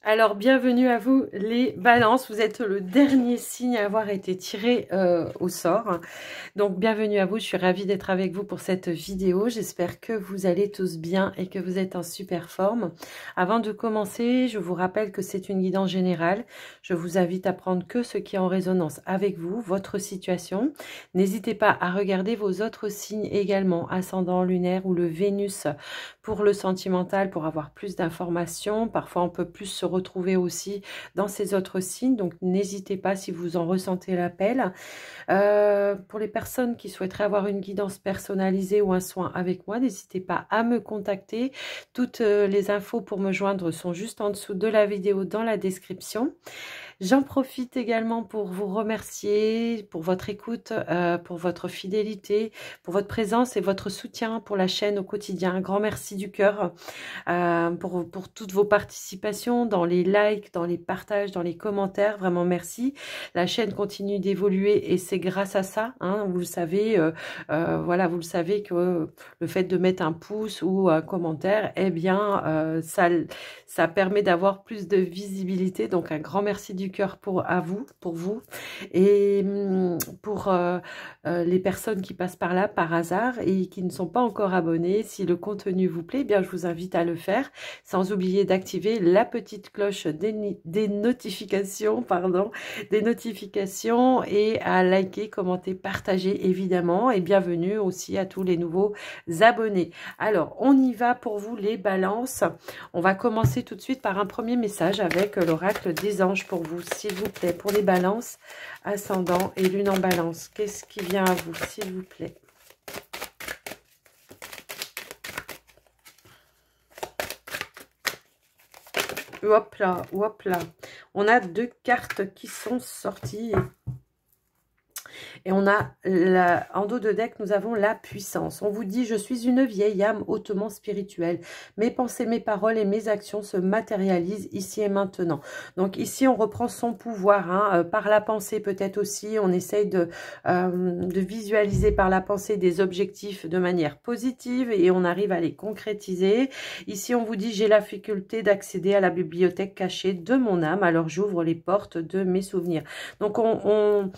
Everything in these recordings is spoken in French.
Alors, bienvenue à vous les balances, vous êtes le dernier signe à avoir été tiré au sort. Donc, bienvenue à vous, je suis ravie d'être avec vous pour cette vidéo. J'espère que vous allez tous bien et que vous êtes en super forme. Avant de commencer, je vous rappelle que c'est une guidance générale. Je vous invite à prendre que ce qui est en résonance avec vous, votre situation. N'hésitez pas à regarder vos autres signes également, ascendant lunaire ou le Vénus pour le sentimental, pour avoir plus d'informations. Parfois, on peut plus se retrouver aussi dans ces autres signes. Donc, n'hésitez pas si vous en ressentez l'appel. Pour les personnes qui souhaiteraient avoir une guidance personnalisée ou un soin avec moi, n'hésitez pas à me contacter. Toutes les infos pour me joindre sont juste en dessous de la vidéo dans la description. J'en profite également pour vous remercier pour votre écoute, pour votre fidélité, pour votre présence et votre soutien pour la chaîne au quotidien. Un grand merci du cœur pour toutes vos participations dans les likes, dans les partages, dans les commentaires. Vraiment merci. La chaîne continue d'évoluer et c'est grâce à ça. Hein, vous le savez, voilà, vous le savez que le fait de mettre un pouce ou un commentaire, eh bien, ça permet d'avoir plus de visibilité. Donc un grand merci du cœur pour vous et pour les personnes qui passent par là par hasard et qui ne sont pas encore abonnées. Si le contenu vous plaît, eh bien je vous invite à le faire, sans oublier d'activer la petite cloche des notifications, et à liker, commenter, partager évidemment, et bienvenue aussi à tous les nouveaux abonnés. Alors on y va pour vous les balances. On va commencer tout de suite par un premier message avec l'oracle des anges pour vous, s'il vous plaît, pour les balances, ascendant et lune en balance. Qu'est-ce qui vient à vous, s'il vous plaît? Hop là, hop là. On a deux cartes qui sont sorties. Et on a, en dos de deck, nous avons la puissance. On vous dit, je suis une vieille âme hautement spirituelle. Mes pensées, mes paroles et mes actions se matérialisent ici et maintenant. Donc ici, on reprend son pouvoir par la pensée peut-être aussi. On essaye de visualiser par la pensée des objectifs de manière positive et on arrive à les concrétiser. Ici, on vous dit, j'ai la faculté d'accéder à la bibliothèque cachée de mon âme. Alors, j'ouvre les portes de mes souvenirs. Donc, on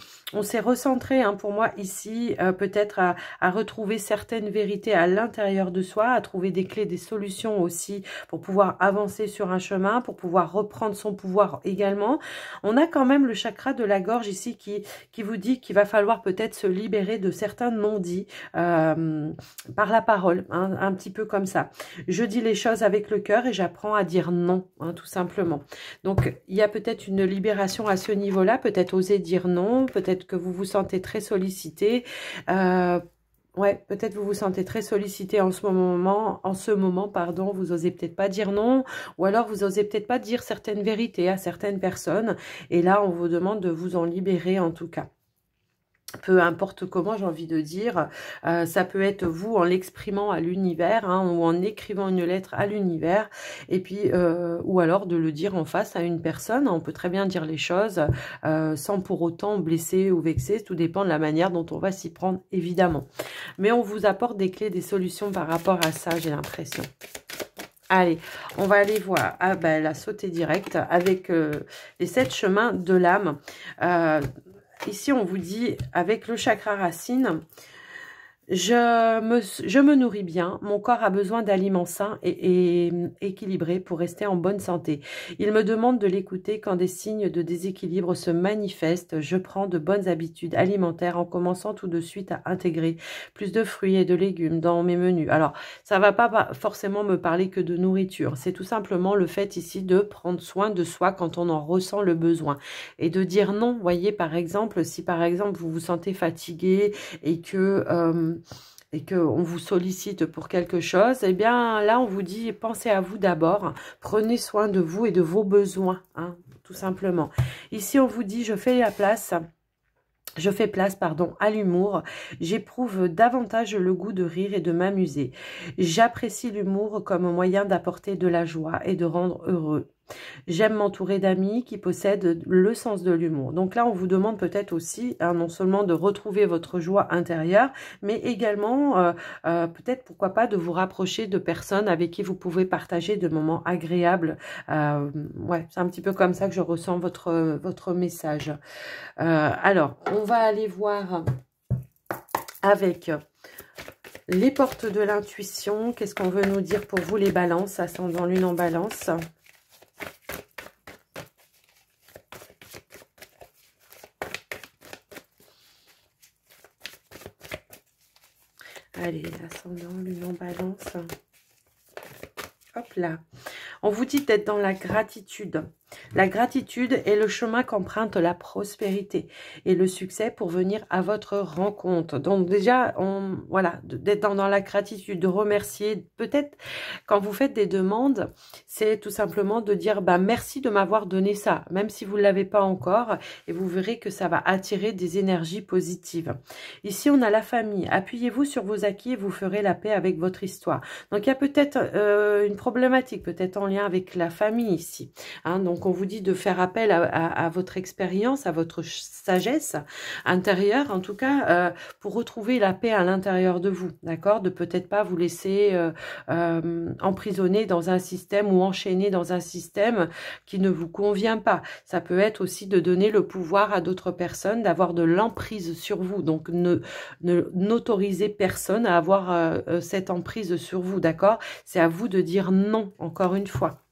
s'est recentré pour moi ici, peut-être à retrouver certaines vérités à l'intérieur de soi, à trouver des clés, des solutions aussi pour pouvoir avancer sur un chemin, pour pouvoir reprendre son pouvoir également. On a quand même le chakra de la gorge ici qui vous dit qu'il va falloir peut-être se libérer de certains non-dits par la parole, un petit peu comme ça. Je dis les choses avec le cœur et j'apprends à dire non, tout simplement. Donc, il y a peut-être une libération à ce niveau-là, peut-être oser dire non, peut-être que vous vous sentez très sollicité. Ouais, peut-être vous vous sentez très sollicité en ce moment, pardon, vous osez peut-être pas dire non, ou alors vous osez peut-être pas dire certaines vérités à certaines personnes, et là on vous demande de vous en libérer en tout cas. Peu importe comment, j'ai envie de dire, ça peut être vous en l'exprimant à l'univers, ou en écrivant une lettre à l'univers, et puis ou alors de le dire en face à une personne. On peut très bien dire les choses sans pour autant blesser ou vexer, tout dépend de la manière dont on va s'y prendre évidemment. Mais on vous apporte des clés, des solutions par rapport à ça, j'ai l'impression. Allez, on va aller voir. Ah ben, la sauter directe avec les 7 chemins de l'âme. Ici, on vous dit, avec le chakra racine, je me nourris bien, mon corps a besoin d'aliments sains et équilibrés pour rester en bonne santé. Il me demande de l'écouter quand des signes de déséquilibre se manifestent. Je prends de bonnes habitudes alimentaires en commençant tout de suite à intégrer plus de fruits et de légumes dans mes menus. Alors, ça va pas forcément me parler que de nourriture. C'est tout simplement le fait ici de prendre soin de soi quand on en ressent le besoin. Et de dire non, voyez, par exemple, si par exemple vous vous sentez fatigué et qu'on vous sollicite pour quelque chose, eh bien là on vous dit pensez à vous d'abord, prenez soin de vous et de vos besoins, tout simplement. Ici on vous dit je fais place à l'humour, j'éprouve davantage le goût de rire et de m'amuser. J'apprécie l'humour comme moyen d'apporter de la joie et de rendre heureux. J'aime m'entourer d'amis qui possèdent le sens de l'humour. Donc là, on vous demande peut-être aussi, hein, non seulement de retrouver votre joie intérieure, mais également, peut-être, pourquoi pas, de vous rapprocher de personnes avec qui vous pouvez partager de moments agréables. Ouais, c'est un petit peu comme ça que je ressens votre message. Alors, on va aller voir avec les portes de l'intuition. Qu'est-ce qu'on veut nous dire pour vous, les balances, ascendant lune en balance? Allez, ascendant lune en balance. Hop là. On vous dit d'être dans la gratitude. La gratitude est le chemin qu'emprunte la prospérité et le succès pour venir à votre rencontre. Donc déjà, voilà, d'être dans la gratitude, de remercier. Peut-être quand vous faites des demandes, c'est tout simplement de dire bah, merci de m'avoir donné ça, même si vous ne l'avez pas encore, et vous verrez que ça va attirer des énergies positives. Ici, on a la famille. Appuyez-vous sur vos acquis et vous ferez la paix avec votre histoire. Donc il y a peut-être une problématique, peut-être en lien avec la famille ici. Hein, donc on vous dit de faire appel à votre expérience, à votre sagesse intérieure, en tout cas, pour retrouver la paix à l'intérieur de vous, d'accord? De peut-être pas vous laisser emprisonner dans un système ou enchaîner dans un système qui ne vous convient pas. Ça peut être aussi de donner le pouvoir à d'autres personnes, d'avoir de l'emprise sur vous. Donc, n'autorisez personne à avoir cette emprise sur vous, d'accord? C'est à vous de dire non, encore une fois.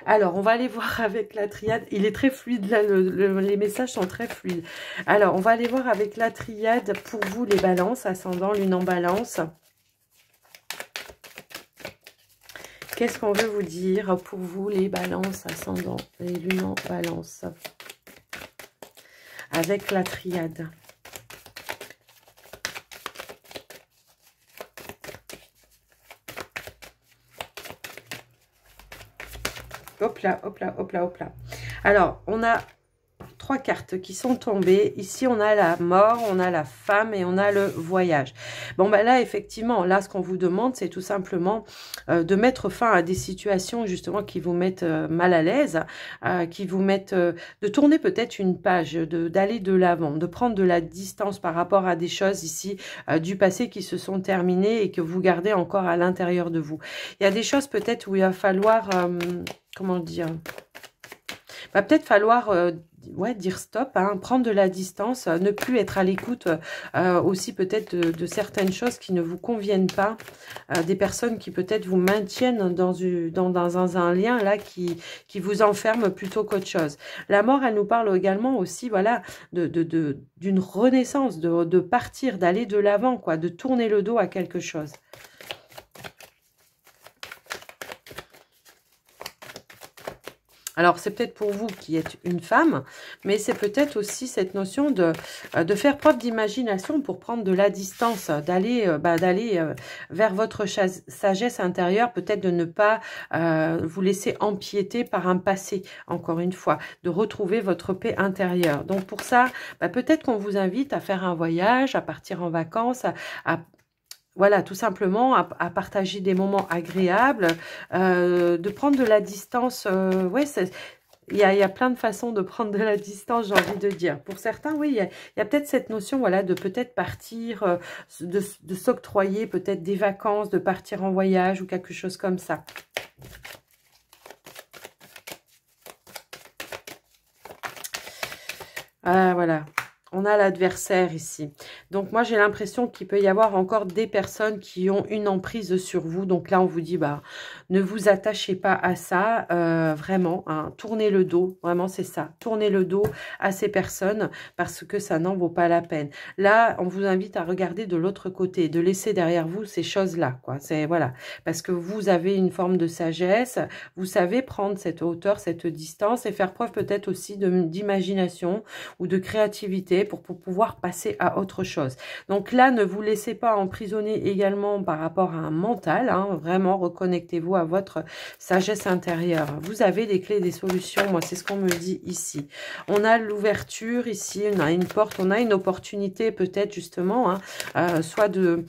Alors, on va aller voir avec la triade. Il est très fluide, là, les messages sont très fluides. Alors, on va aller voir avec la triade pour vous, les balances, ascendant lune en balance. Qu'est-ce qu'on veut vous dire pour vous, les balances, ascendant les lunes en balance? Avec la triade. Hop là, hop là, hop là, hop là. Alors, on a 3 cartes qui sont tombées. Ici, on a la mort, on a la femme et on a le voyage. Bon, ben là, effectivement, là, ce qu'on vous demande, c'est tout simplement de mettre fin à des situations, justement, qui vous mettent mal à l'aise, qui vous mettent... de tourner peut-être une page, d'aller de l'avant, de prendre de la distance par rapport à des choses ici du passé qui se sont terminées et que vous gardez encore à l'intérieur de vous. Il y a des choses peut-être où il va falloir... comment dire, va peut-être falloir ouais, dire stop, hein, prendre de la distance, ne plus être à l'écoute aussi peut-être de certaines choses qui ne vous conviennent pas, des personnes qui peut-être vous maintiennent dans un lien là qui vous enferme plutôt qu'autre chose. La mort, elle nous parle également aussi, voilà, d'une renaissance, de partir, d'aller de l'avant, quoi, de tourner le dos à quelque chose. Alors, c'est peut-être pour vous qui êtes une femme, mais c'est peut-être aussi cette notion de faire preuve d'imagination pour prendre de la distance, d'aller vers votre sagesse intérieure, peut-être de ne pas vous laisser empiéter par un passé, encore une fois, de retrouver votre paix intérieure. Donc, pour ça, peut-être qu'on vous invite à faire un voyage, à partir en vacances, voilà, tout simplement, à partager des moments agréables, de prendre de la distance. Ouais, il y a plein de façons de prendre de la distance, j'ai envie de dire. Pour certains, oui, il y a peut-être cette notion, voilà, de peut-être partir, de s'octroyer peut-être des vacances, de partir en voyage ou quelque chose comme ça. Voilà. On a l'adversaire ici. Donc, moi, j'ai l'impression qu'il peut y avoir encore des personnes qui ont une emprise sur vous. Donc là, on vous dit, bah, ne vous attachez pas à ça. Vraiment, hein, tournez le dos. Vraiment, c'est ça. Tournez le dos à ces personnes parce que ça n'en vaut pas la peine. Là, on vous invite à regarder de l'autre côté, de laisser derrière vous ces choses-là, quoi. C'est, voilà. Parce que vous avez une forme de sagesse. Vous savez prendre cette hauteur, cette distance et faire preuve peut-être aussi d'imagination ou de créativité pour pouvoir passer à autre chose. Donc là, ne vous laissez pas emprisonner également par rapport à un mental. Hein, vraiment, reconnectez-vous à votre sagesse intérieure. Vous avez des clés, des solutions. Moi, c'est ce qu'on me dit ici. On a l'ouverture ici, on a une porte, on a une opportunité peut-être justement, hein, soit de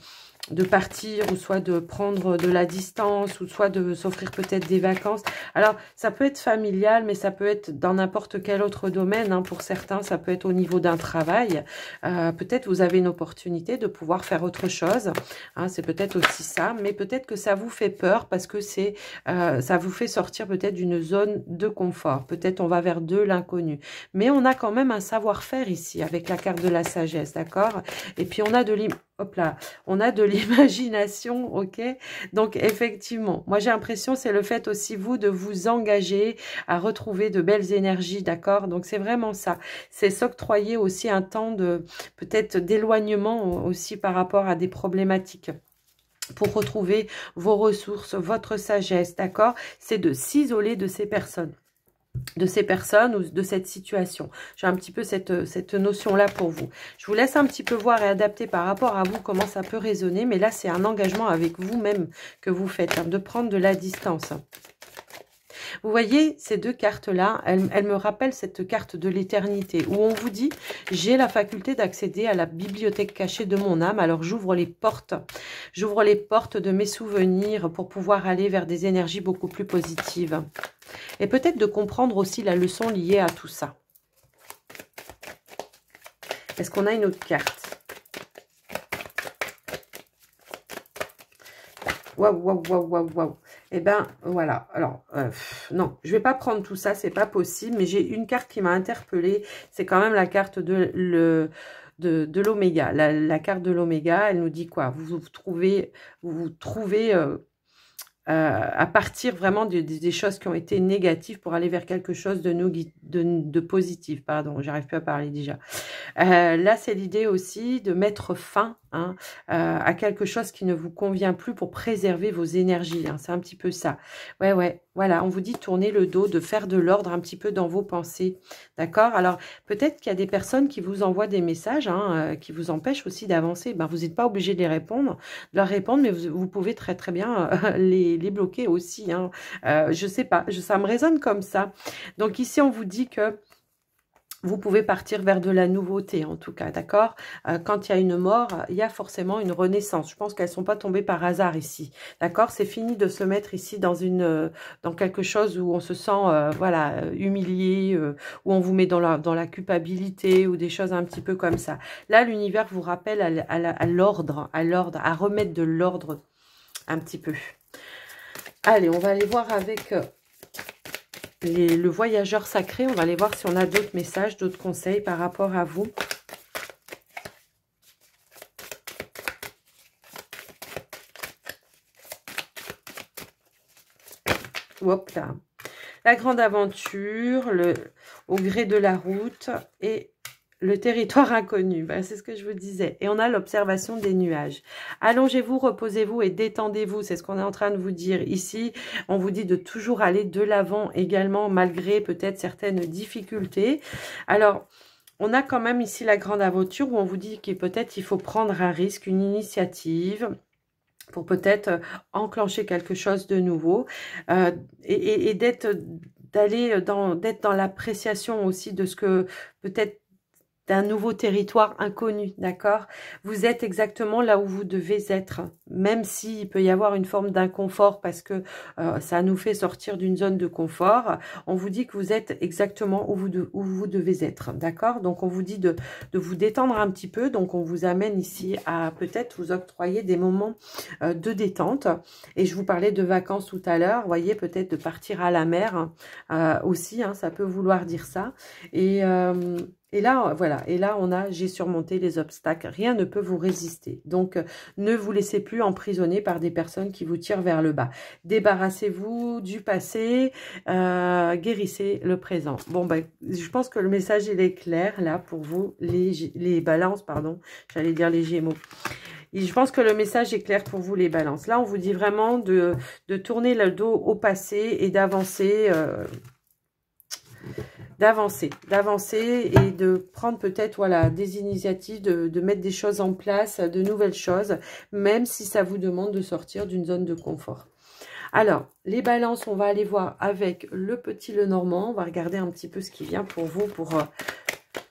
de partir, ou soit de prendre de la distance, ou soit de s'offrir peut-être des vacances. Alors, ça peut être familial, mais ça peut être dans n'importe quel autre domaine. Hein. Pour certains, ça peut être au niveau d'un travail. Peut-être vous avez une opportunité de pouvoir faire autre chose. Hein, c'est peut-être aussi ça, mais peut-être que ça vous fait peur parce que ça vous fait sortir peut-être d'une zone de confort. Peut-être on va vers de l'inconnu. Mais on a quand même un savoir-faire ici avec la carte de la sagesse, d'accord? Et puis on a de l'imagination, ok? Donc effectivement, moi j'ai l'impression c'est le fait aussi vous de vous engager à retrouver de belles énergies, d'accord? Donc c'est vraiment ça. C'est s'octroyer aussi un temps de peut-être d'éloignement aussi par rapport à des problématiques, pour retrouver vos ressources, votre sagesse, d'accord? C'est de s'isoler de ces personnes ou de cette situation. J'ai un petit peu cette notion-là pour vous. Je vous laisse un petit peu voir et adapter par rapport à vous comment ça peut résonner, mais là, c'est un engagement avec vous-même que vous faites, hein, de prendre de la distance. Vous voyez, ces deux cartes-là, elles me rappellent cette carte de l'éternité, où on vous dit, j'ai la faculté d'accéder à la bibliothèque cachée de mon âme, alors j'ouvre les portes de mes souvenirs pour pouvoir aller vers des énergies beaucoup plus positives. Et peut-être de comprendre aussi la leçon liée à tout ça. Est-ce qu'on a une autre carte? Waouh, waouh, waouh, waouh, waouh. Eh ben, voilà. Alors, non, je vais pas prendre tout ça, c'est pas possible. Mais j'ai une carte qui m'a interpellée. C'est quand même la carte de l'oméga. La carte de l'oméga, elle nous dit quoi? Vous vous trouvez à partir vraiment des choses qui ont été négatives pour aller vers quelque chose de positif. Pardon, j'arrive plus à parler déjà. Là, c'est l'idée aussi de mettre fin à quelque chose qui ne vous convient plus pour préserver vos énergies. Hein. C'est un petit peu ça. Ouais, voilà. On vous dit tourner le dos, de faire de l'ordre un petit peu dans vos pensées. D'accord? Alors, peut-être qu'il y a des personnes qui vous envoient des messages qui vous empêchent aussi d'avancer. Ben, vous n'êtes pas obligé de leur répondre, mais vous pouvez très très bien les bloquer aussi. Hein. Je sais pas, ça me résonne comme ça. Donc ici, on vous dit que vous pouvez partir vers de la nouveauté, en tout cas, d'accord? Quand il y a une mort, il y a forcément une renaissance. Je pense qu'elles ne sont pas tombées par hasard ici, d'accord? C'est fini de se mettre ici dans quelque chose où on se sent, voilà, humilié, où on vous met dans la culpabilité ou des choses un petit peu comme ça. Là, l'univers vous rappelle à l'ordre, à remettre de l'ordre un petit peu. Allez, on va aller voir avec le voyageur sacré. On va aller voir si on a d'autres messages, d'autres conseils par rapport à vous. Hop là. La grande aventure, au gré de la route et le territoire inconnu. Ben, c'est ce que je vous disais. Et on a l'observation des nuages. Allongez-vous, reposez-vous et détendez-vous. C'est ce qu'on est en train de vous dire. Ici, on vous dit de toujours aller de l'avant également, malgré peut-être certaines difficultés. Alors, on a quand même ici la grande aventure où on vous dit que peut-être il faut prendre un risque, une initiative pour peut-être enclencher quelque chose de nouveau et d'être dans l'appréciation aussi de ce que peut-être d'un nouveau territoire inconnu, d'accord? Vous êtes exactement là où vous devez être, même s'il peut y avoir une forme d'inconfort parce que ça nous fait sortir d'une zone de confort. On vous dit que vous êtes exactement où vous devez être, d'accord? Donc, on vous dit de vous détendre un petit peu. Donc, on vous amène ici à peut-être vous octroyer des moments de détente. Et je vous parlais de vacances tout à l'heure. Vous voyez, peut-être de partir à la mer aussi, hein, ça peut vouloir dire ça. Et là, voilà, et là, j'ai surmonté les obstacles. Rien ne peut vous résister. Donc, ne vous laissez plus emprisonner par des personnes qui vous tirent vers le bas. Débarrassez-vous du passé, guérissez le présent. Bon, ben, je pense que le message, il est clair, là, pour vous, les balances, pardon. J'allais dire les gémeaux. Et je pense que le message est clair pour vous, les balances. Là, on vous dit vraiment de tourner le dos au passé et d'avancer... d'avancer et de prendre peut-être voilà des initiatives, de mettre des choses en place, de nouvelles choses, même si ça vous demande de sortir d'une zone de confort. Alors, les balances, on va aller voir avec le petit Lenormand. On va regarder un petit peu ce qui vient pour vous pour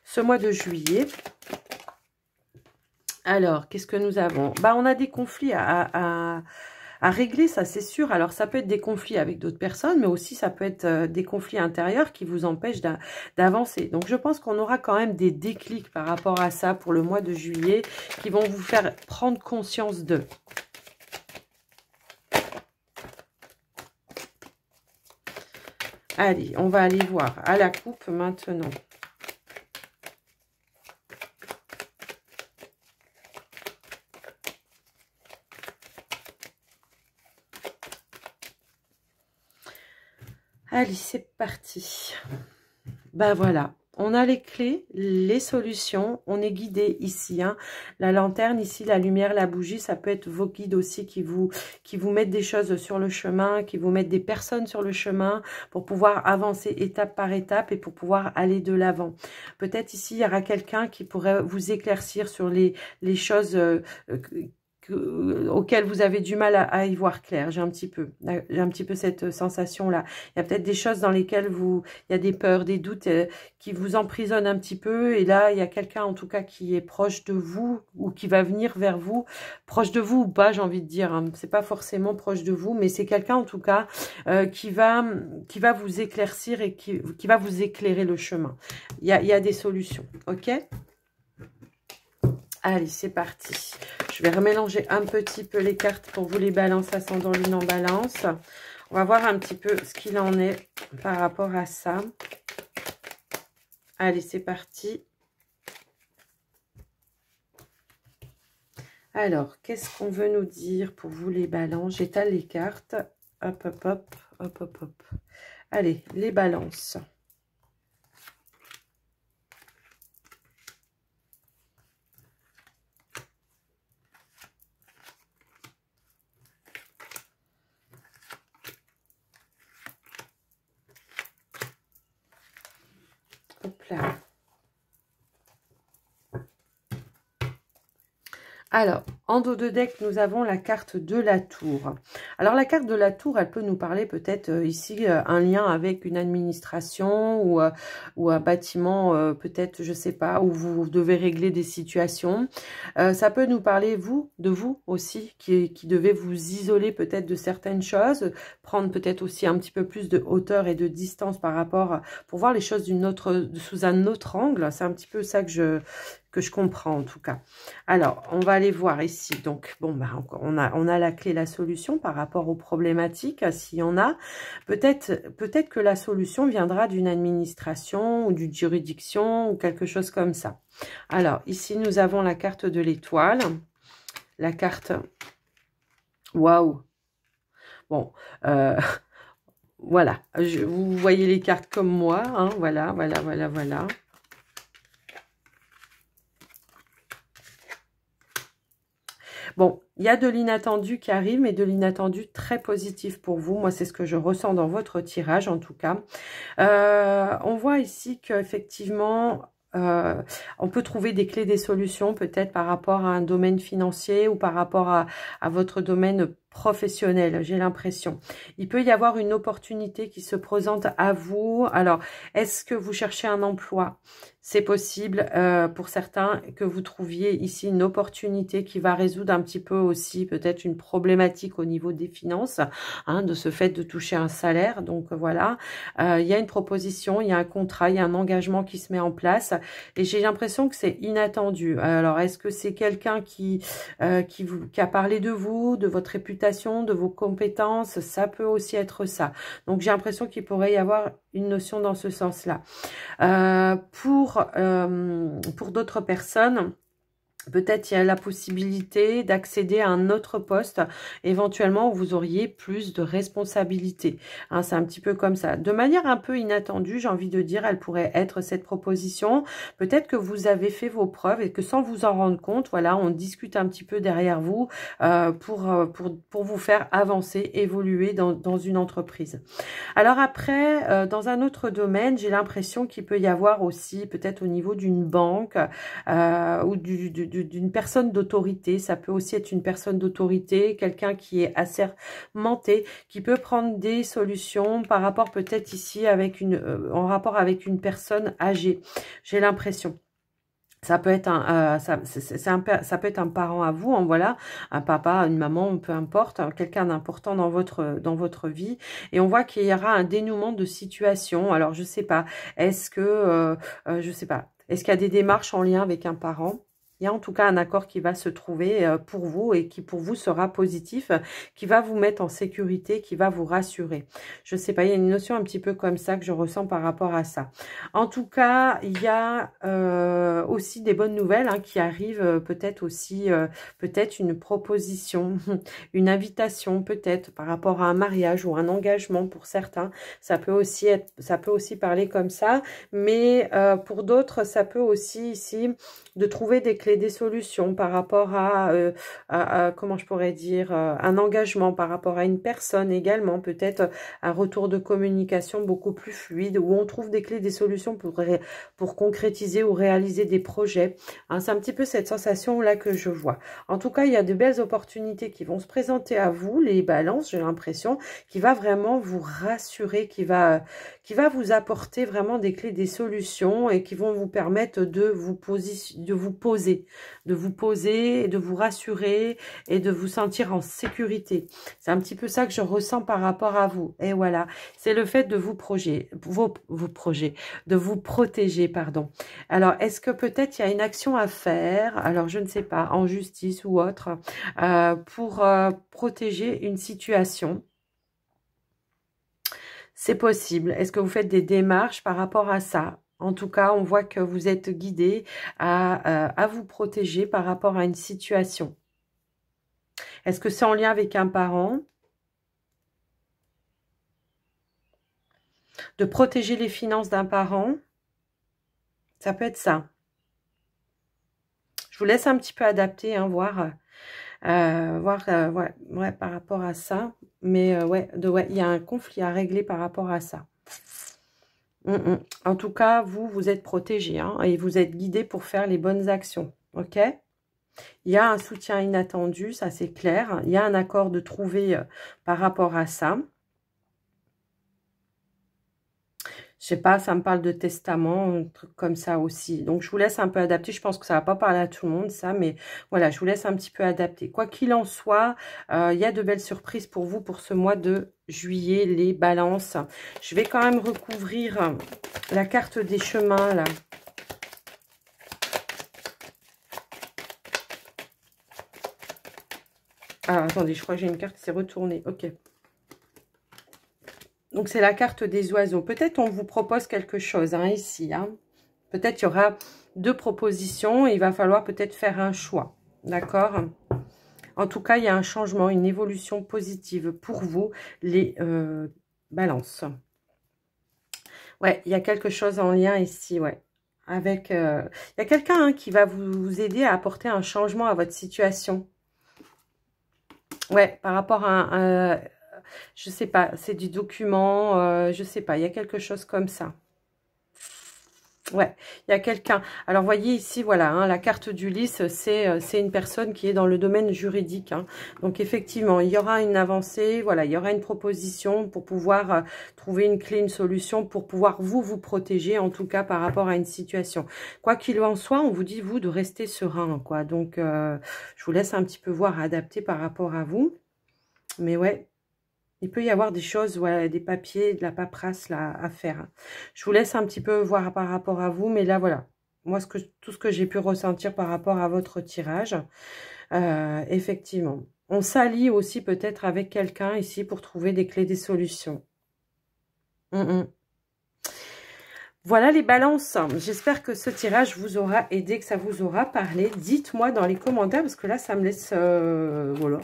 ce mois de juillet. Alors, qu'est-ce que nous avons? Bah, on a des conflits à régler, ça c'est sûr. Alors, ça peut être des conflits avec d'autres personnes, mais aussi ça peut être des conflits intérieurs qui vous empêchent d'avancer. Donc, je pense qu'on aura quand même des déclics par rapport à ça pour le mois de juillet qui vont vous faire prendre conscience d'eux. Allez, on va aller voir à la coupe maintenant. Allez, c'est parti. Ben voilà, on a les clés, les solutions, on est guidé ici. Hein. La lanterne ici, la lumière, la bougie, ça peut être vos guides aussi qui vous mettent des choses sur le chemin, qui vous mettent des personnes sur le chemin pour pouvoir avancer étape par étape et pour pouvoir aller de l'avant. Peut-être ici, il y aura quelqu'un qui pourrait vous éclaircir sur les choses auquel vous avez du mal à y voir clair. J'ai un petit peu cette sensation-là. Il y a peut-être des choses dans lesquelles il y a des peurs, des doutes qui vous emprisonnent un petit peu. Et là, il y a quelqu'un en tout cas qui est proche de vous ou qui va venir vers vous. Proche de vous ou pas, j'ai envie de dire. Hein. C'est pas forcément proche de vous, mais c'est quelqu'un en tout cas qui va vous éclaircir et qui va vous éclairer le chemin. Il y a des solutions, ok ? Allez, c'est parti. Je vais remélanger un petit peu les cartes pour vous les balances ascendant lune en balance. On va voir un petit peu ce qu'il en est par rapport à ça. Allez, c'est parti. Alors, qu'est-ce qu'on veut nous dire pour vous les balances? J'étale les cartes. Hop, hop, hop, hop, hop, hop. Allez, les balances. Hop là. Alors, en dos de deck, nous avons la carte de la tour. Alors, la carte de la tour, elle peut nous parler peut-être ici un lien avec une administration ou un bâtiment, peut-être, je sais pas, où vous devez régler des situations. Ça peut nous parler, de vous aussi, qui devez vous isoler peut-être de certaines choses, prendre peut-être aussi un petit peu plus de hauteur et de distance par rapport, pour voir les choses sous un autre angle. C'est un petit peu ça que je comprends en tout cas. Alors, on va aller voir ici. Donc, bon, bah, on a la clé, la solution par rapport aux problématiques, s'il y en a. Peut-être que la solution viendra d'une administration ou d'une juridiction ou quelque chose comme ça. Alors, ici, nous avons la carte de l'étoile. La carte... Waouh! Bon, voilà. Vous voyez les cartes comme moi. Hein, voilà. Bon, il y a de l'inattendu qui arrive, mais de l'inattendu très positif pour vous. Moi, c'est ce que je ressens dans votre tirage, en tout cas. On voit ici qu'effectivement, on peut trouver des clés, des solutions, peut-être par rapport à un domaine financier ou par rapport à votre domaine professionnel, j'ai l'impression. Il peut y avoir une opportunité qui se présente à vous. Alors, est-ce que vous cherchez un emploi? C'est possible pour certains que vous trouviez ici une opportunité qui va résoudre un petit peu aussi peut-être une problématique au niveau des finances, hein, de ce fait de toucher un salaire. Donc voilà, il y a une proposition, il y a un contrat, il y a un engagement qui se met en place et j'ai l'impression que c'est inattendu. Alors, est-ce que c'est quelqu'un qui a parlé de vous, de votre réputation, de vos compétences? Ça peut aussi être ça. Donc, j'ai l'impression qu'il pourrait y avoir une notion dans ce sens-là. Pour d'autres personnes, peut-être il y a la possibilité d'accéder à un autre poste, éventuellement où vous auriez plus de responsabilités. Hein, c'est un petit peu comme ça. De manière un peu inattendue, j'ai envie de dire, elle pourrait être cette proposition. Peut-être que vous avez fait vos preuves et que sans vous en rendre compte, voilà, on discute un petit peu derrière vous pour vous faire avancer, évoluer dans une entreprise. Alors après, dans un autre domaine, j'ai l'impression qu'il peut y avoir aussi, peut-être au niveau d'une banque ou d'une personne d'autorité. Ça peut aussi être une personne d'autorité, quelqu'un qui est assermenté, qui peut prendre des solutions par rapport peut-être ici avec en rapport avec une personne âgée. J'ai l'impression. Ça peut être ça peut être un parent à vous, hein, voilà, un papa, une maman, peu importe, hein, quelqu'un d'important dans votre vie. Et on voit qu'il y aura un dénouement de situation. Alors, je sais pas, est-ce que, je sais pas, est-ce qu'il y a des démarches en lien avec un parent? Il y a en tout cas un accord qui va se trouver pour vous et qui pour vous sera positif, qui va vous mettre en sécurité, qui va vous rassurer. Je sais pas, il y a une notion un petit peu comme ça que je ressens par rapport à ça. En tout cas, il y a aussi des bonnes nouvelles hein, qui arrivent, peut-être aussi, peut-être une proposition, une invitation peut-être par rapport à un mariage ou un engagement pour certains. Ça peut aussi parler comme ça, mais pour d'autres, ça peut aussi ici de trouver des clés, des solutions par rapport à comment je pourrais dire, un engagement par rapport à une personne également, peut-être un retour de communication beaucoup plus fluide, où on trouve des clés, des solutions pour concrétiser ou réaliser des projets. Hein, c'est un petit peu cette sensation-là que je vois. En tout cas, il y a de belles opportunités qui vont se présenter à vous, les balances, j'ai l'impression, qui va vraiment vous rassurer, qui va vous apporter vraiment des clés, des solutions et qui vont vous permettre de vous poser, de vous rassurer et de vous sentir en sécurité. C'est un petit peu ça que je ressens par rapport à vous. Et voilà, c'est le fait de vous de vous protéger, pardon. Alors, est-ce que peut-être il y a une action à faire, alors je ne sais pas, en justice ou autre, pour protéger une situation? C'est possible. Est-ce que vous faites des démarches par rapport à ça? En tout cas, on voit que vous êtes guidé à vous protéger par rapport à une situation. Est-ce que c'est en lien avec un parent? De protéger les finances d'un parent? Ça peut être ça. Je vous laisse un petit peu adapter, hein, voir ouais, par rapport à ça. Mais ouais, il y a un conflit à régler par rapport à ça. En tout cas, vous êtes protégé hein, et vous êtes guidé pour faire les bonnes actions. Ok? Il y a un soutien inattendu, ça c'est clair. Il y a un accord de trouver par rapport à ça. Je sais pas, ça me parle de testament, un truc comme ça aussi. Donc, je vous laisse un peu adapter. Je pense que ça va pas parler à tout le monde, ça. Mais voilà, je vous laisse un petit peu adapter. Quoi qu'il en soit, il y a de belles surprises pour vous pour ce mois de juillet, les balances. Je vais quand même recouvrir la carte des chemins, là. Ah, attendez, je crois que j'ai une carte qui s'est retournée. Ok. Donc, c'est la carte des oiseaux. Peut-être on vous propose quelque chose hein, ici. Hein. Peut-être il y aura deux propositions. Et il va falloir peut-être faire un choix. D'accord? En tout cas, il y a un changement, une évolution positive pour vous, les balances. Ouais, il y a quelque chose en lien ici, ouais. Avec, il y a quelqu'un hein, qui va vous aider à apporter un changement à votre situation. Ouais, par rapport à je sais pas, c'est du document, je sais pas, il y a quelque chose comme ça. Ouais, il y a quelqu'un. Alors, voyez ici, voilà, hein, la carte d'Ulysse, c'est une personne qui est dans le domaine juridique. Hein. Donc, effectivement, il y aura une avancée, voilà, il y aura une proposition pour pouvoir trouver une clé, une solution, pour pouvoir vous protéger, en tout cas, par rapport à une situation. Quoi qu'il en soit, on vous dit, vous, de rester serein, quoi. Donc, je vous laisse un petit peu voir, adapter par rapport à vous. Mais ouais. Il peut y avoir des choses, ouais, des papiers, de la paperasse là, à faire. Je vous laisse un petit peu voir par rapport à vous, mais là, voilà. Moi, tout ce que j'ai pu ressentir par rapport à votre tirage, effectivement. On s'allie aussi peut-être avec quelqu'un ici pour trouver des clés, des solutions. Voilà les balances. J'espère que ce tirage vous aura aidé, que ça vous aura parlé. Dites-moi dans les commentaires, parce que là, ça me laisse... voilà,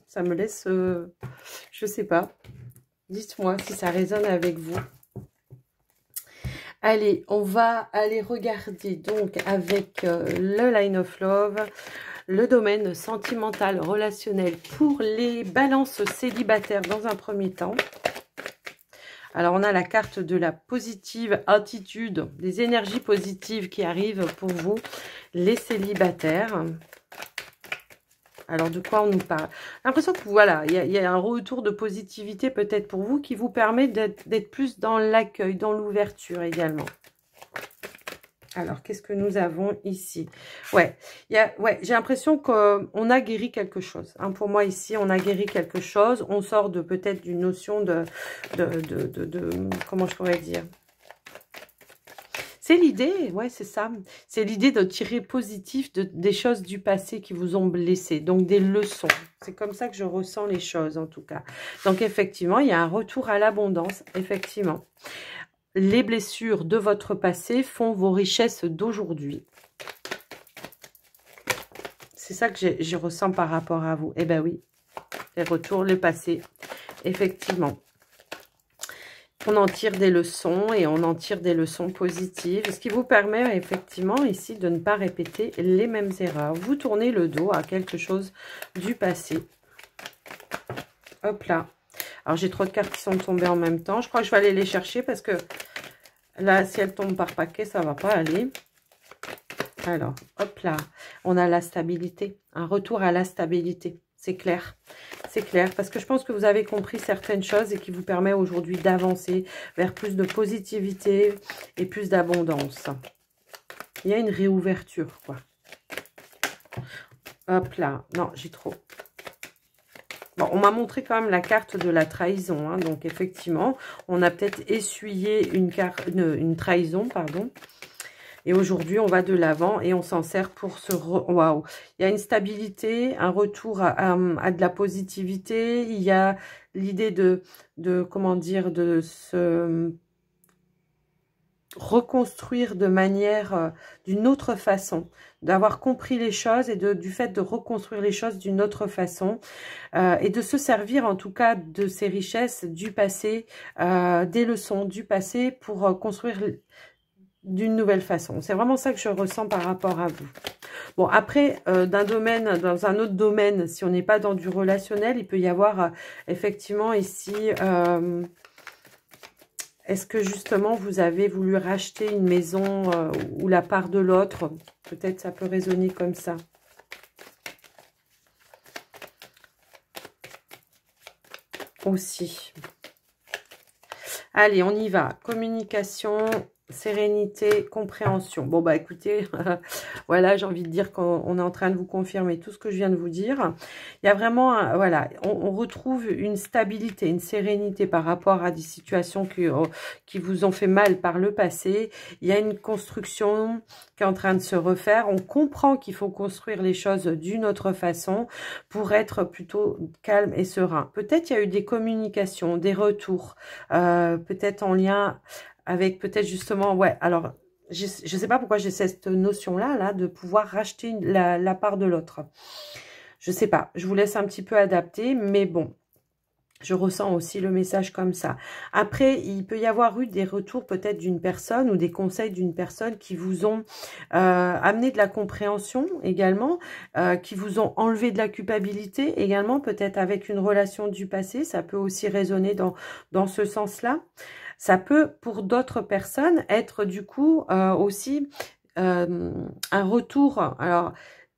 ça me laisse... je sais pas. Dites-moi si ça résonne avec vous. Allez, on va aller regarder donc avec le Line of Love, le domaine sentimental, relationnel pour les balances célibataires dans un premier temps. Alors, on a la carte de la positive attitude, des énergies positives qui arrivent pour vous, les célibataires. Alors, de quoi on nous parle? J'ai l'impression que, voilà, il y a un retour de positivité peut-être pour vous qui vous permet d'être plus dans l'accueil, dans l'ouverture également. Alors, qu'est-ce que nous avons ici? Ouais, j'ai l'impression qu'on a guéri quelque chose. Hein. Pour moi, ici, on a guéri quelque chose. On sort de peut-être d'une notion de comment je pourrais dire? C'est l'idée, ouais, c'est ça. C'est l'idée de tirer positif des choses du passé qui vous ont blessé. Donc, des leçons. C'est comme ça que je ressens les choses, en tout cas. Donc, effectivement, il y a un retour à l'abondance, effectivement. Les blessures de votre passé font vos richesses d'aujourd'hui. C'est ça que je ressens par rapport à vous. Eh bien oui, les retours, le passé, effectivement. On en tire des leçons et on en tire des leçons positives. Ce qui vous permet effectivement ici de ne pas répéter les mêmes erreurs. Vous tournez le dos à quelque chose du passé. Hop là. Alors j'ai trop de cartes qui sont tombées en même temps. Je crois que je vais aller les chercher parce que là, si elles tombent par paquet, ça ne va pas aller. Alors, hop là, on a la stabilité, un retour à la stabilité, c'est clair. C'est clair, parce que je pense que vous avez compris certaines choses et qui vous permet aujourd'hui d'avancer vers plus de positivité et plus d'abondance. Il y a une réouverture, quoi. Hop là, non, j'ai trop. Bon, on m'a montré quand même la carte de la trahison, hein, donc effectivement, on a peut-être essuyé une trahison, pardon. Et aujourd'hui, on va de l'avant et on s'en sert pour se... Waouh! Il y a une stabilité, un retour à de la positivité. Il y a l'idée comment dire, de se reconstruire de manière, d'une autre façon. D'avoir compris les choses et du fait de reconstruire les choses d'une autre façon. Et de se servir en tout cas de ces richesses du passé, des leçons du passé pour construire d'une nouvelle façon. C'est vraiment ça que je ressens par rapport à vous. Bon, après, dans un autre domaine, si on n'est pas dans du relationnel, il peut y avoir effectivement ici, est-ce que justement vous avez voulu racheter une maison ou la part de l'autre? Peut-être ça peut résonner comme ça. Aussi. Allez, on y va. Communication, sérénité, compréhension. Bon, bah écoutez, voilà, j'ai envie de dire qu'on est en train de vous confirmer tout ce que je viens de vous dire. Il y a vraiment, voilà, on retrouve une stabilité, une sérénité par rapport à des situations qui vous ont fait mal par le passé. Il y a une construction qui est en train de se refaire. On comprend qu'il faut construire les choses d'une autre façon pour être plutôt calme et serein. Peut-être il y a eu des communications, des retours, peut-être en lien avec peut-être justement, ouais, alors, je ne sais pas pourquoi j'ai cette notion-là, là, de pouvoir racheter la part de l'autre. Je ne sais pas, je vous laisse un petit peu adapter, mais bon, je ressens aussi le message comme ça. Après, il peut y avoir eu des retours peut-être d'une personne ou des conseils d'une personne qui vous ont amené de la compréhension également, qui vous ont enlevé de la culpabilité également, peut-être avec une relation du passé. Ça peut aussi résonner dans ce sens-là. Ça peut, pour d'autres personnes, être du coup aussi un retour. Alors,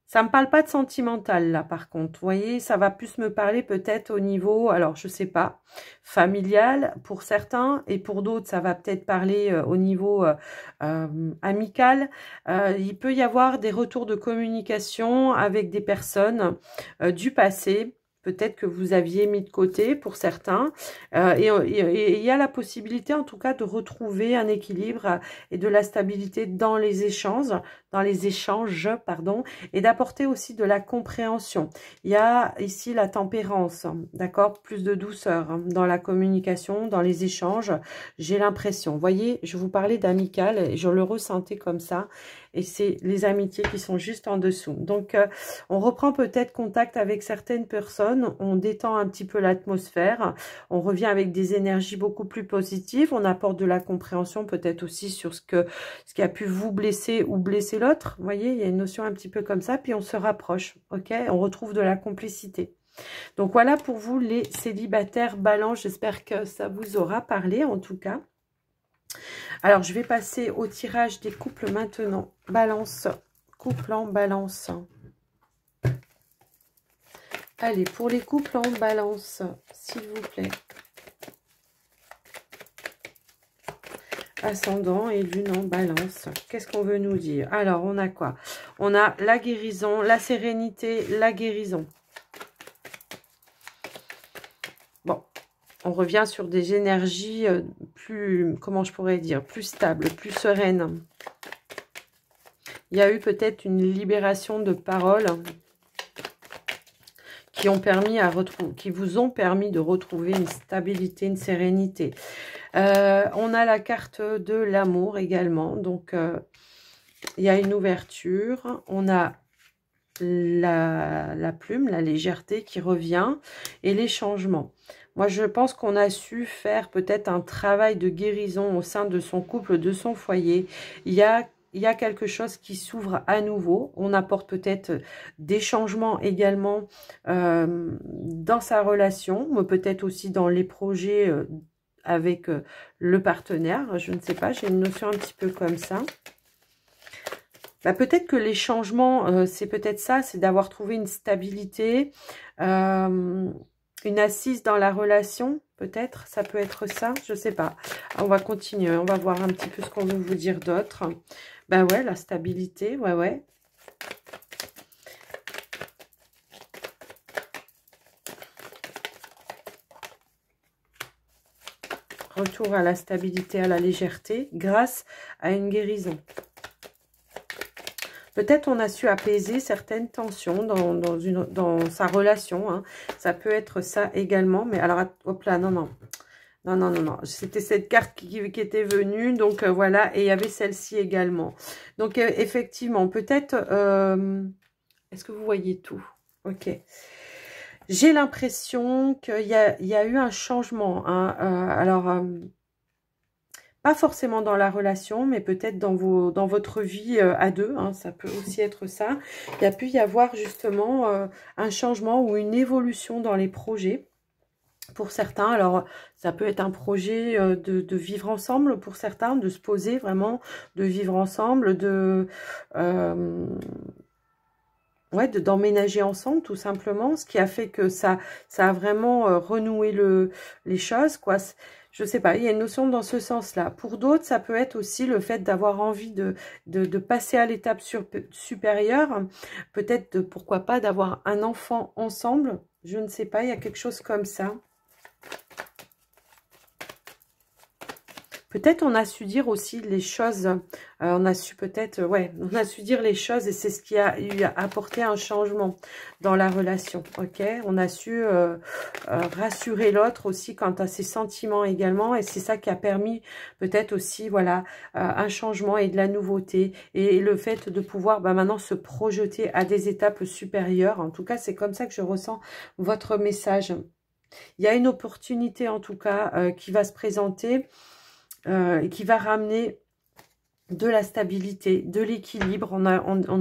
ça me parle pas de sentimental là, par contre. Vous voyez, ça va plus me parler peut-être au niveau, alors je sais pas, familial pour certains, et pour d'autres, ça va peut-être parler au niveau amical. Il peut y avoir des retours de communication avec des personnes du passé. Peut-être que vous aviez mis de côté pour certains. Et il y a la possibilité, en tout cas, de retrouver un équilibre et de la stabilité dans les échanges, pardon, et d'apporter aussi de la compréhension. Il y a ici la tempérance, d'accord, plus de douceur dans la communication, dans les échanges. J'ai l'impression, vous voyez, je vous parlais d'amical et je le ressentais comme ça. Et c'est les amitiés qui sont juste en dessous. Donc, on reprend peut-être contact avec certaines personnes. On détend un petit peu l'atmosphère. On revient avec des énergies beaucoup plus positives. On apporte de la compréhension peut-être aussi sur ce qui a pu vous blesser ou blesser l'autre. Vous voyez, il y a une notion un petit peu comme ça. Puis on se rapproche, ok? On retrouve de la complicité. Donc, voilà pour vous les célibataires balance. J'espère que ça vous aura parlé en tout cas. Alors, je vais passer au tirage des couples maintenant. Balance, couple en balance. Allez, pour les couples en balance, s'il vous plaît. ascendant et lune en balance. Qu'est-ce qu'on veut nous dire? Alors, on a quoi? On a la guérison, la sérénité, la guérison. Bon, on revient sur des énergies plus, comment je pourrais dire, plus stables, plus sereines. Il y a eu peut-être une libération de paroles qui vous ont permis de retrouver une stabilité, une sérénité. On a la carte de l'amour également. Donc, il y a une ouverture. On a la plume, la légèreté qui revient et les changements. Moi, je pense qu'on a su faire peut-être un travail de guérison au sein de son couple, de son foyer. Il y a quelque chose qui s'ouvre à nouveau. On apporte peut-être des changements également dans sa relation, mais peut-être aussi dans les projets avec le partenaire. Je ne sais pas, j'ai une notion un petit peu comme ça. Bah, peut-être que les changements, c'est peut-être ça, c'est d'avoir trouvé une stabilité, une assise dans la relation, peut-être, ça peut être ça, je ne sais pas. On va continuer, on va voir un petit peu ce qu'on veut vous dire d'autre. Ben ouais, la stabilité, ouais. Retour à la stabilité, à la légèreté, grâce à une guérison. Peut-être on a su apaiser certaines tensions dans sa relation. Hein. Ça peut être ça également. Mais alors, hop là, non. C'était cette carte qui était venue. Donc, voilà. Et il y avait celle-ci également. Donc, effectivement, peut-être... Est-ce que vous voyez tout? Ok. J'ai l'impression qu'il y a eu un changement. Hein. Pas forcément dans la relation, mais peut-être dans votre vie à deux. Hein, ça peut aussi être ça. Il y a pu y avoir justement un changement ou une évolution dans les projets. Pour certains, alors ça peut être un projet de vivre ensemble pour certains, de se poser vraiment, de vivre ensemble, d'emménager ensemble tout simplement, ce qui a fait que ça a vraiment renoué les choses, quoi. Je sais pas, il y a une notion dans ce sens-là. Pour d'autres, ça peut être aussi le fait d'avoir envie de passer à l'étape supérieure, peut-être pourquoi pas d'avoir un enfant ensemble, je ne sais pas, il y a quelque chose comme ça. Peut-être on a su dire aussi les choses, on a su dire les choses et c'est ce qui a apporté un changement dans la relation, ok. On a su rassurer l'autre aussi quant à ses sentiments également et c'est ça qui a permis peut-être aussi, voilà, un changement et de la nouveauté et le fait de pouvoir maintenant se projeter à des étapes supérieures. En tout cas, c'est comme ça que je ressens votre message. Il y a une opportunité en tout cas qui va se présenter. Qui va ramener de la stabilité, de l'équilibre. On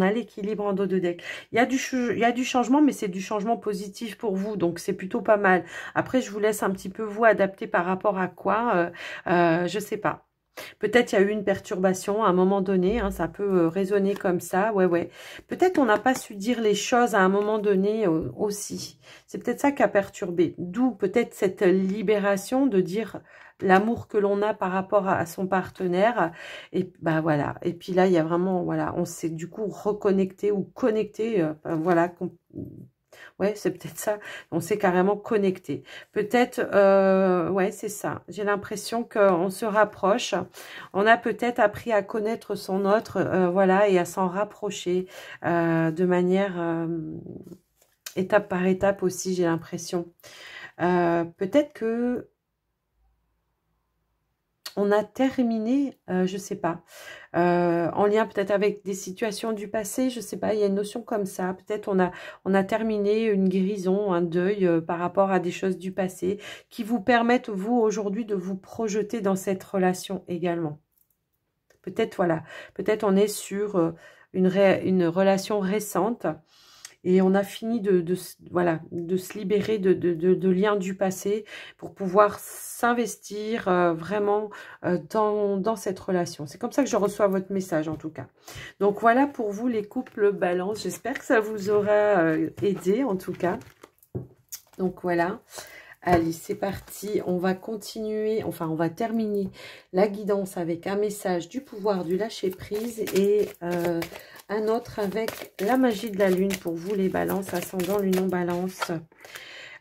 a l'équilibre en dos de deck. Il y a du changement, mais c'est du changement positif pour vous, donc c'est plutôt pas mal. Après, je vous laisse un petit peu vous adapter par rapport à quoi, je sais pas. Peut-être il y a eu une perturbation à un moment donné, hein, ça peut résonner comme ça, ouais. Peut-être on n'a pas su dire les choses à un moment donné aussi. C'est peut-être ça qui a perturbé. D'où peut-être cette libération de dire l'amour que l'on a par rapport à son partenaire. Et bah voilà. Et puis là, il y a vraiment, voilà, on s'est du coup reconnecté ou connecté, voilà. Ouais, c'est peut-être ça. On s'est carrément connecté. Peut-être, ouais, c'est ça. J'ai l'impression qu'on se rapproche. On a peut-être appris à connaître son autre, voilà, et à s'en rapprocher de manière étape par étape aussi, j'ai l'impression. Peut-être que on a terminé, je sais pas, en lien peut-être avec des situations du passé, je sais pas, il y a une notion comme ça. Peut-être on a terminé une guérison, un deuil par rapport à des choses du passé qui vous permettent, vous, aujourd'hui, de vous projeter dans cette relation également. Peut-être, voilà, peut-être on est sur une relation récente. Et on a fini de se libérer de liens du passé pour pouvoir s'investir vraiment dans cette relation. C'est comme ça que je reçois votre message en tout cas. Donc voilà pour vous les couples balance. J'espère que ça vous aura aidé en tout cas. Donc voilà. Allez, c'est parti. On va continuer, enfin, on va terminer la guidance avec un message du pouvoir du lâcher-prise et un autre avec la magie de la lune pour vous, les balances, ascendant l'union balance.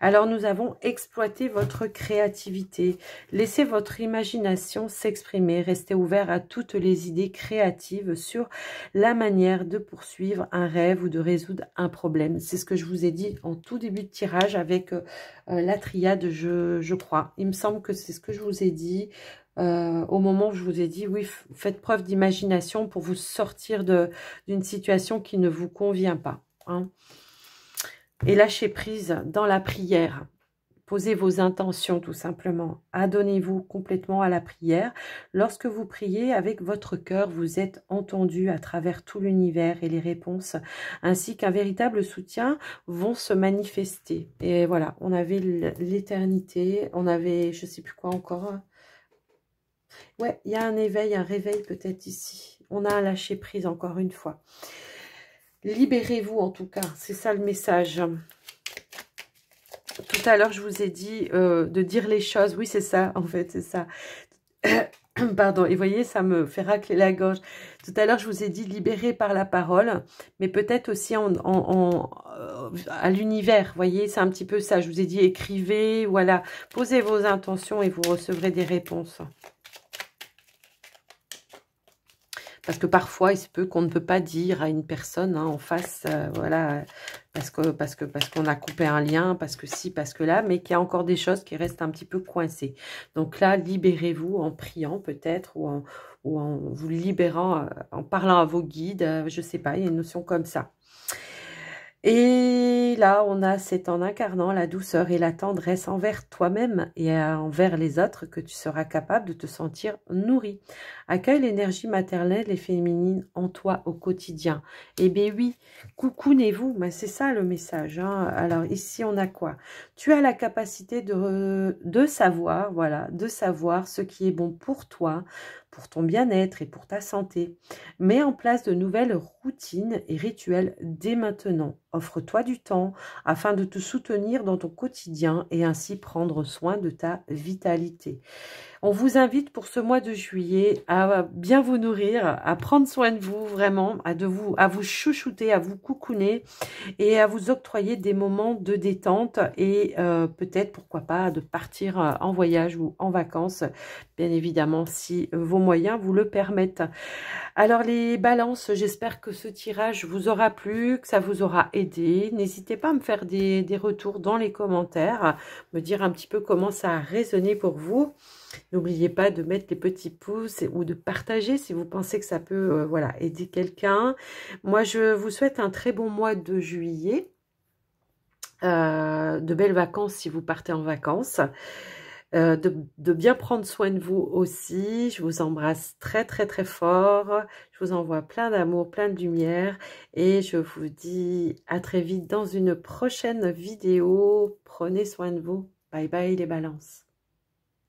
Alors, nous avons exploité votre créativité. Laissez votre imagination s'exprimer. Restez ouvert à toutes les idées créatives sur la manière de poursuivre un rêve ou de résoudre un problème. C'est ce que je vous ai dit en tout début de tirage avec la triade, je crois. Il me semble que c'est ce que je vous ai dit au moment où je vous ai dit, oui, faites preuve d'imagination pour vous sortir d'une situation qui ne vous convient pas. Hein. Et lâchez prise dans la prière. Posez vos intentions tout simplement. Adonnez-vous complètement à la prière. Lorsque vous priez avec votre cœur, vous êtes entendu à travers tout l'univers et les réponses ainsi qu'un véritable soutien vont se manifester. Et voilà, on avait l'éternité, on avait je ne sais plus quoi encore. Ouais, il y a un éveil, un réveil peut-être ici. On a un lâcher prise encore une fois. Libérez-vous en tout cas, c'est ça le message. Tout à l'heure, je vous ai dit de dire les choses. Oui, c'est ça, en fait, c'est ça. Pardon, et vous voyez, ça me fait racler la gorge. Tout à l'heure, je vous ai dit libérer par la parole, mais peut-être aussi à l'univers. Vous voyez, c'est un petit peu ça. Je vous ai dit écrivez, voilà. Posez vos intentions et vous recevrez des réponses. Parce que parfois, il se peut qu'on ne peut pas dire à une personne en face, voilà, parce qu'on a coupé un lien, parce que si, parce que là, mais qu'il y a encore des choses qui restent un petit peu coincées. Donc là, libérez-vous en priant peut-être, ou en vous libérant, en parlant à vos guides, je ne sais pas, il y a une notion comme ça. Et là, c'est en incarnant la douceur et la tendresse envers toi-même et envers les autres que tu seras capable de te sentir nourri. Accueille l'énergie maternelle et féminine en toi au quotidien. Eh bien oui, coucounez-vous, mais c'est ça le message. Hein. Alors ici, on a quoi? Tu as la capacité de savoir, voilà, de savoir ce qui est bon pour toi, pour ton bien-être et pour ta santé. Mets en place de nouvelles routines et rituels dès maintenant. Offre-toi du temps afin de te soutenir dans ton quotidien et ainsi prendre soin de ta vitalité. On vous invite pour ce mois de juillet à bien vous nourrir, à prendre soin de vous vraiment, à vous chouchouter, à vous coucouner et à vous octroyer des moments de détente et peut-être, pourquoi pas, de partir en voyage ou en vacances, bien évidemment, si vos moyens vous le permettent. Alors les balances, j'espère que ce tirage vous aura plu, que ça vous aura aidé. N'hésitez pas à me faire des retours dans les commentaires, me dire un petit peu comment ça a résonné pour vous. N'oubliez pas de mettre les petits pouces ou de partager si vous pensez que ça peut voilà, aider quelqu'un. Moi, je vous souhaite un très bon mois de juillet. De belles vacances si vous partez en vacances. De bien prendre soin de vous aussi. Je vous embrasse très très très fort. Je vous envoie plein d'amour, plein de lumière. Et je vous dis à très vite dans une prochaine vidéo. Prenez soin de vous. Bye bye les balances.